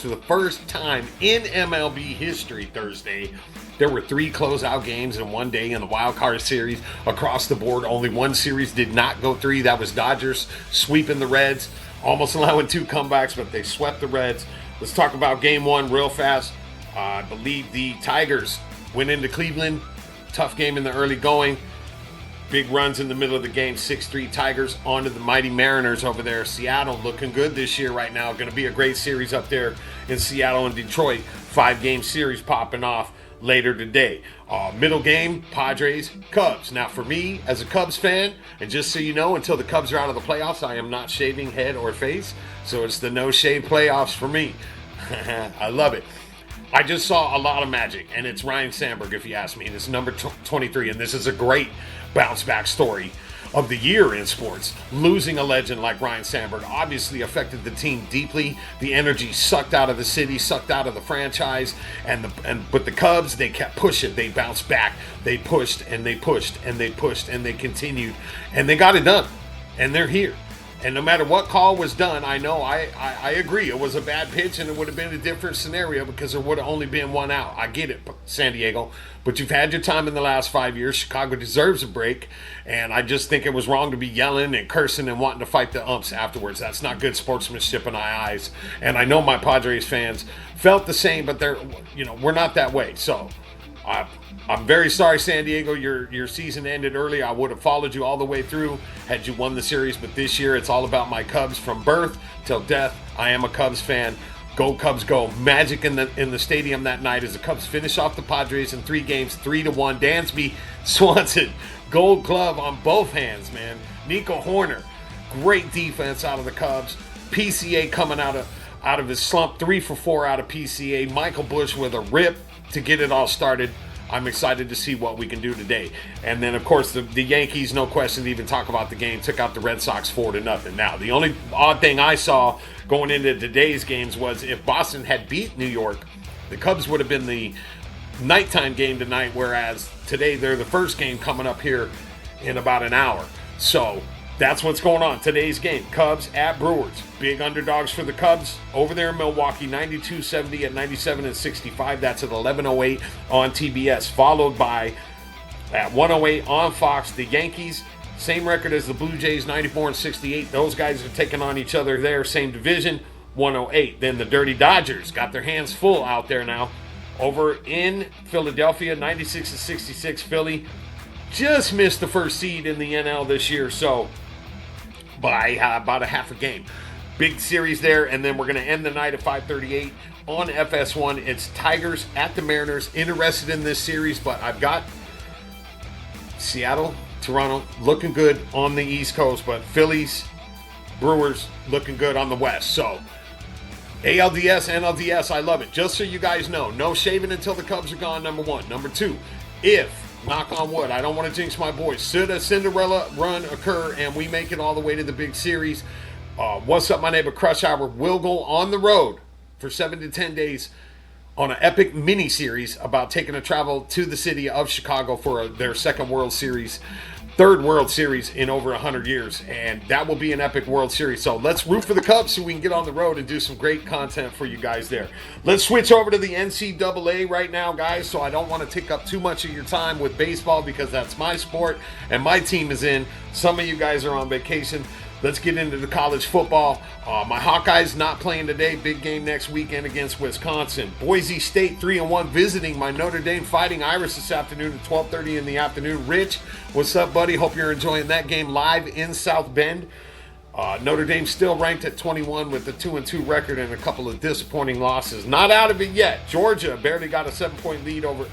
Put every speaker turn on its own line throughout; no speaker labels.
For the first time in MLB history Thursday, there were 3 closeout games in one day in the wild card series across the board. Only one series did not go 3. That was Dodgers sweeping the Reds, almost allowing 2 comebacks, but they swept the Reds. Let's talk about game 1 real fast. I believe the Tigers went into Cleveland. Tough game in the early going. Big runs in the middle of the game. 6-3 Tigers onto the mighty Mariners over there. Seattle looking good this year right now. Going to be a great series up there in Seattle and Detroit. 5-game series popping off later today. Middle game, Padres, Cubs. Now for me, as a Cubs fan, and just so you know, until the Cubs are out of the playoffs, I am not shaving head or face. So it's the no shave playoffs for me. I love it. I just saw a lot of magic, and it's Ryan Sandberg, if you ask me. This is number 23, and this is a great bounce-back story of the year in sports. Losing a legend like Ryan Sandberg obviously affected the team deeply. The energy sucked out of the city, sucked out of the franchise, but the Cubs, they kept pushing. They bounced back. They pushed, and they pushed, and they pushed, and they continued, and they got it done, and they're here. And no matter what call was done, I know I agree. It was a bad pitch, and it would have been a different scenario because there would have only been one out. I get it, San Diego. But you've had your time in the last 5 years. Chicago deserves a break. And I just think it was wrong to be yelling and cursing and wanting to fight the umps afterwards. That's not good sportsmanship in my eyes. And I know my Padres fans felt the same, but we're not that way. So I'm very sorry, San Diego. Your season ended early. I would have followed you all the way through had you won the series. But this year, it's all about my Cubs from birth till death. I am a Cubs fan. Go Cubs, go! Magic in the stadium that night as the Cubs finish off the Padres in 3 games, 3-1. Dansby, Swanson, Gold Glove on both hands, man. Nikko Horner, great defense out of the Cubs. PCA coming out of his slump, 3 for 4 out of PCA. Michael Busch with a rip to get it all started. I'm excited to see what we can do today. And then, of course, the Yankees, no question to even talk about the game, took out the Red Sox 4-0. Now, the only odd thing I saw going into today's games was if Boston had beat New York, the Cubs would have been the nighttime game tonight, whereas today they're the first game coming up here in about an hour. So that's what's going on. Today's game, Cubs at Brewers. Big underdogs for the Cubs over there in Milwaukee, 92-70 at 97-65. That's at 11:08 on TBS, followed by at 1:08 on Fox. The Yankees, same record as the Blue Jays, 94-68. Those guys are taking on each other there, same division, 1:08. Then the Dirty Dodgers got their hands full out there now. Over in Philadelphia, 96-66. Philly just missed the first seed in the NL this year, so by about a half a game. Big series there, and then we're going to end the night at 5:38 on FS1. It's Tigers at the Mariners. Interested in this series, but I've got Seattle, Toronto looking good on the East Coast, but Phillies, Brewers looking good on the West. So ALDS, NLDS, I love it. Just so you guys know, no shaving until the Cubs are gone, number 1. Number 2, if, knock on wood, I don't want to jinx my boys, should a Cinderella run occur and we make it all the way to the big series, What's Up My Neighbor Crush Hour will go on the road for 7 to 10 days on an epic mini-series about taking a travel to the city of Chicago for their third World Series in over 100 years. And that will be an epic World Series. So let's root for the Cubs so we can get on the road and do some great content for you guys there. Let's switch over to the NCAA right now, guys. So I don't want to take up too much of your time with baseball because that's my sport and my team is in. Some of you guys are on vacation. Let's get into the college football. My Hawkeyes not playing today. Big game next weekend against Wisconsin. Boise State 3-1 visiting my Notre Dame Fighting Irish this afternoon at 12:30 in the afternoon. Rich, what's up, buddy? Hope you're enjoying that game live in South Bend. Notre Dame still ranked at 21 with a 2-2 record and a couple of disappointing losses. Not out of it yet. Georgia barely got a 7-point lead over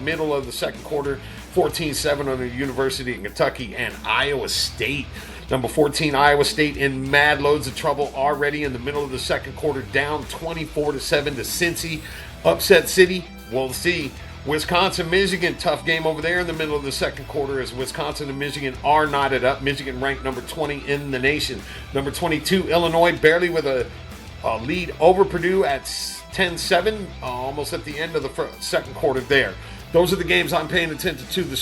middle of the second quarter. 14-7 on the University of Kentucky. And Iowa State, number 14, Iowa State in mad loads of trouble already in the middle of the second quarter, down 24-7 to Cincy. Upset City, we'll see. Wisconsin, Michigan, tough game over there in the middle of the second quarter as Wisconsin and Michigan are knotted up. Michigan ranked number 20 in the nation. Number 22, Illinois, barely with a lead over Purdue at 10-7, almost at the end of the second quarter there. Those are the games I'm paying attention to this